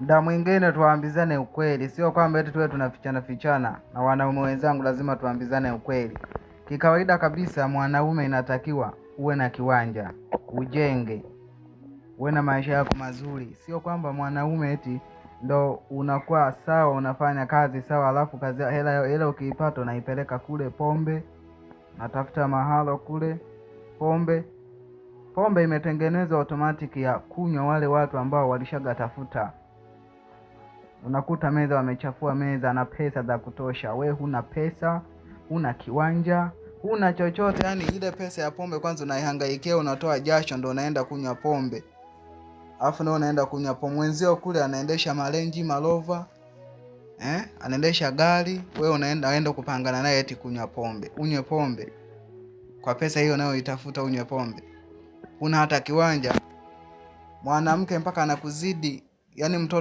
Muda mwingine tuambizane ukweli, sio kwamba eti tuwe tunafichana fichana na wanaume wenzangu, lazima tuambizane ukweli. Kikawaida kabisa, mwanaume inatakiwa uwe na kiwanja, ujenge, uwe na maisha yako mazuri. Sio kwamba mwanaume eti ndo unakuwa sawa, unafanya kazi sawa, alafu kazi hela ukiipata unaipeleka kule pombe, natafuta mahalo kule pombe. Pombe imetengenezwa automatic ya kunywa wale watu ambao walishagatafuta. Unakuta meza wamechafua meza na pesa za kutosha, we huna pesa, huna kiwanja, huna chochote. Yani ile pesa ya pombe kwanza unaihangaikia, unatoa jasho ndo unaenda kunywa pombe. Alafu ndo unaenda kunywa pombe, mwenzio kule anaendesha malenji malova, anaendesha gari, we unaenda kupangana naye eti kunywa pombe. Unywe pombe kwa pesa hiyo nayo itafuta, unywe pombe. Huna hata kiwanja, mwanamke mpaka anakuzidi, yani mtoto